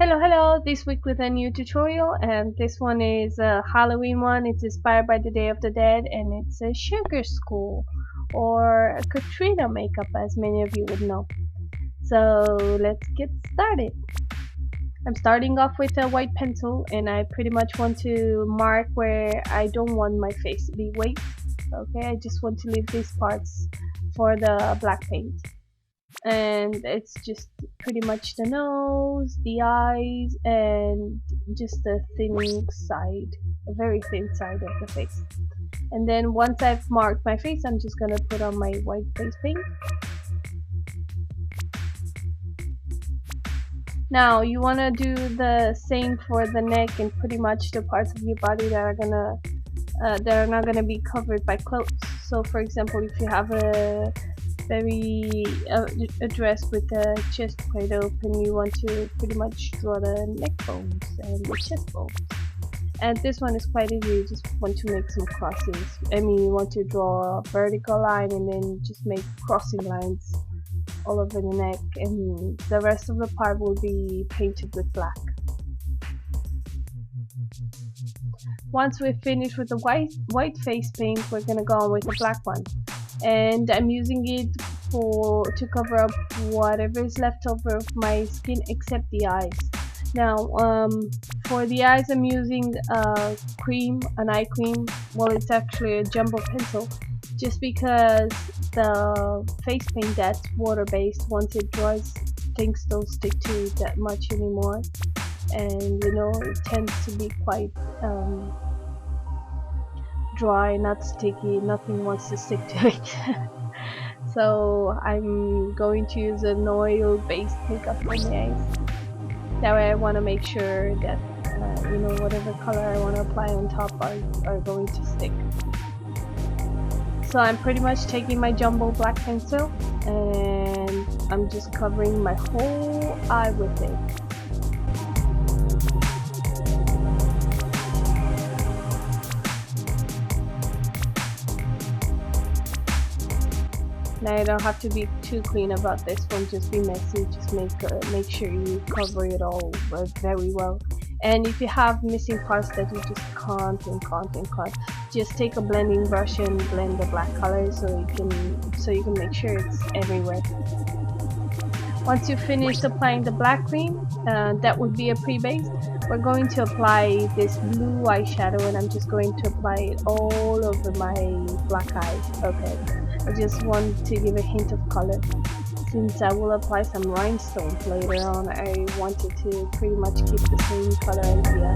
Hello, this week with a new tutorial, and this one is a Halloween one. It's inspired by the Day of the Dead, and it's a sugar skull or a Catrina makeup, as many of you would know. So let's get started. I'm starting off with a white pencil, and I pretty much want to mark where I don't want my face to be white. Okay, I just want to leave these parts for the black paint. And it's just pretty much the nose, the eyes, and just a thin side, a very thin side of the face. And then once I've marked my face, I'm just gonna put on my white face paint. Now you wanna do the same for the neck and pretty much the parts of your body that are not gonna be covered by clothes. So for example, if you have a dress with the chest quite open, you want to pretty much draw the neck bones and the chest bones. And this one is quite easy. You just want to make some crossings. You want to draw a vertical line and then just make crossing lines all over the neck, and the rest of the part will be painted with black. Once we're finished with the white face paint, we're gonna go on with the black one. And I'm using it to cover up whatever is left over of my skin except the eyes. Now for the eyes, I'm using an eye cream. Well, it's actually a jumbo pencil, just because the face paint that's water based, once it dries, things don't stick to it that much anymore, and it tends to be quite dry, not sticky, nothing wants to stick to it. So I'm going to use an oil based makeup on the eyes. That way I want to make sure that whatever color I want to apply on top are going to stick. So I'm pretty much taking my jumbo black pencil and I'm just covering my whole eye with it. Now you don't have to be too clean about this one, just be messy, just make sure you cover it all very well. And if you have missing parts that you just can't, just take a blending brush and blend the black color so you can make sure it's everywhere. Once you finish applying the black cream, that would be a pre-base. We're going to apply this blue eyeshadow, and I'm just going to apply it all over my black eyes. Okay, I just want to give a hint of color. Since I will apply some rhinestones later on, I wanted to pretty much keep the same color idea.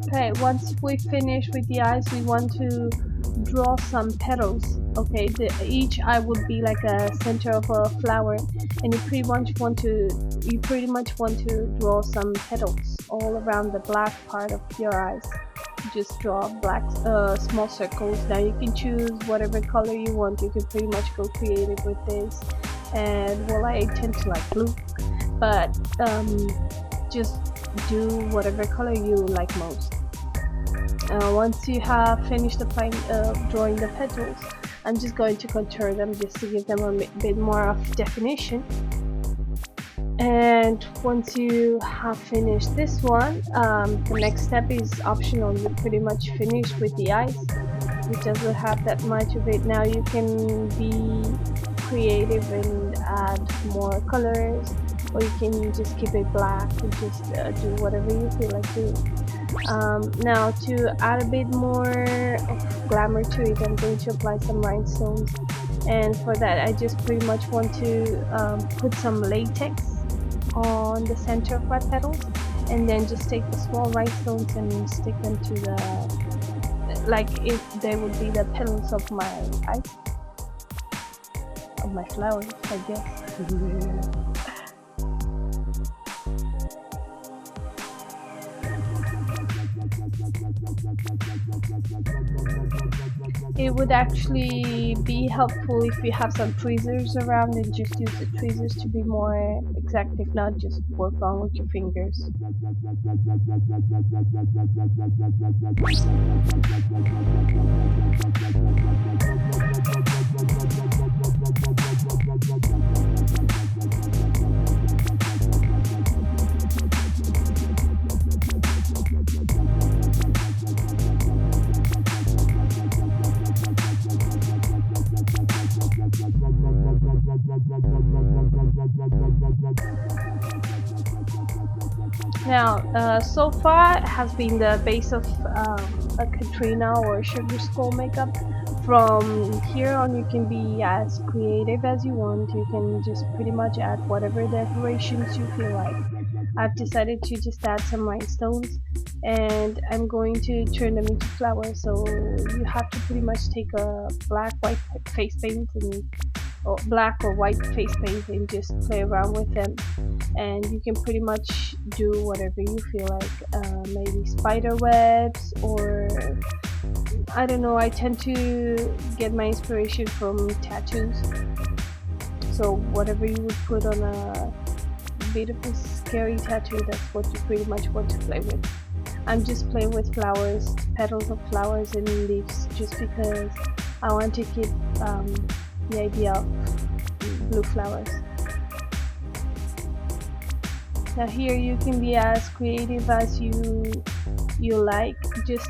Okay, once we finish with the eyes, we want to draw some petals. Okay, each eye would be like a center of a flower, and you pretty much want to draw some petals all around the black part of your eyes. Just draw black small circles. Now you can choose whatever color you want. You can pretty much go creative with this. And well, I tend to like blue, but just do whatever color you like most. Once you have finished drawing the petals, I'm just going to contour them just to give them a bit more of definition. And once you have finished this one, the next step is optional. You're pretty much finished with the eyes. It doesn't have that much of it. Now you can be creative and add more colors, or you can just keep it black and just do whatever you feel like doing. Now to add a bit more of glamour to it, I'm going to apply some rhinestones, and for that I just pretty much want to put some latex on the center of my petals, and then just take the small rhinestones and stick them to like if they would be the petals of my eyes, of my flowers, I guess. It would actually be helpful if you have some tweezers around and just use the tweezers to be more exact. If not, just work on with your fingers. Now, so far it has been the base of a Catrina or Sugar Skull makeup. From here on, you can be as creative as you want. You can just pretty much add whatever decorations you feel like. I've decided to just add some rhinestones, and I'm going to turn them into flowers. So you have to pretty much take a white face paint and or black or white face paint and just play around with them, and you can pretty much do whatever you feel like. Maybe spider webs, or I don't know, I tend to get my inspiration from tattoos, so whatever you would put on a bit of a scary tattoo, that's what you pretty much want to play with. I'm just playing with flowers, petals of flowers and leaves, just because I want to keep the idea of blue flowers. Now here you can be as creative as you like. Just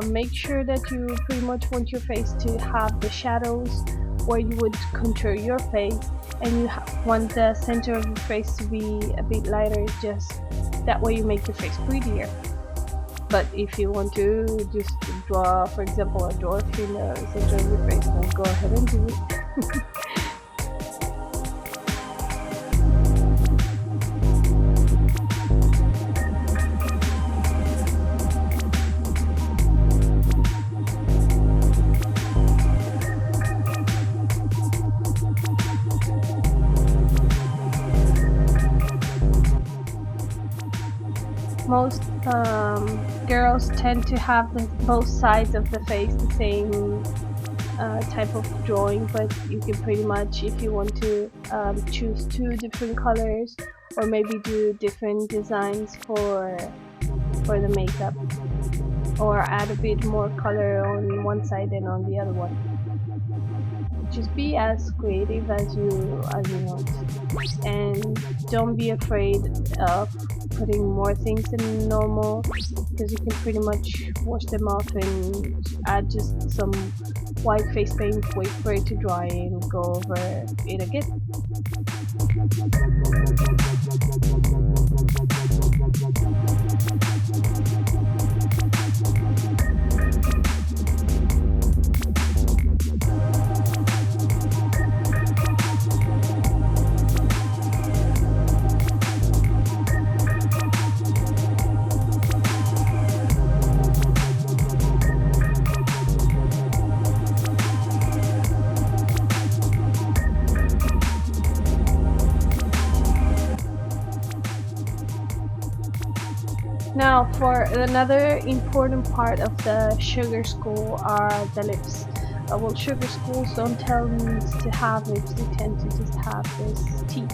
make sure that you pretty much want your face to have the shadows where you would contour your face, and you want the center of your face to be a bit lighter, just that way you make your face prettier. But if you want to just draw, for example, a dwarf in the center of your face, then go ahead and do it. Most girls tend to have both sides of the face the same type of drawing, but you can pretty much, if you want to, choose two different colors, or maybe do different designs for the makeup, or add a bit more color on one side and on the other one. Just be as creative as you want, and don't be afraid of putting more things than normal, because you can pretty much wash them off and add just some white face paint, wait for it to dry, and go over it again. Now, for another important part of the sugar skull are the lips. Well, sugar skulls don't tend to have lips; they tend to just have this teeth.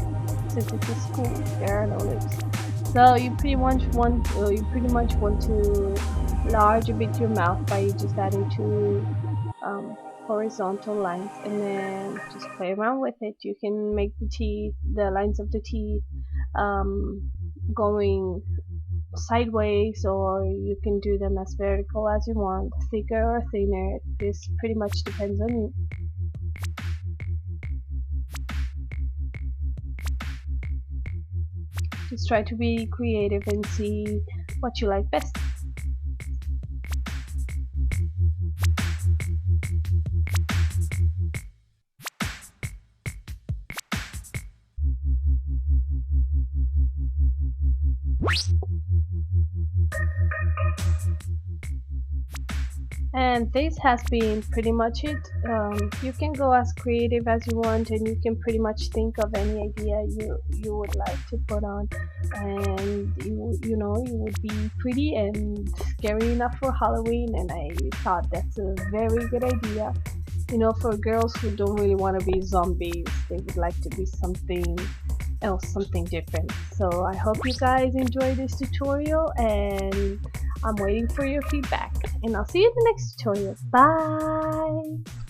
Since it's a skull, there are no lips. So you pretty much want to enlarge a bit your mouth by just adding two horizontal lines, and then just play around with it. You can make the lines of the teeth going sideways, or you can do them as vertical as you want, thicker or thinner. This pretty much depends on you. Just try to be creative and see what you like best. And this has been pretty much it. You can go as creative as you want, and you can pretty much think of any idea you would like to put on. and you know, it would be pretty and scary enough for Halloween, and I thought that's a very good idea. You know, for girls who don't really want to be zombies, they would like to be something else, something different. So I hope you guys enjoy this tutorial, and I'm waiting for your feedback, and I'll see you in the next tutorial. Bye!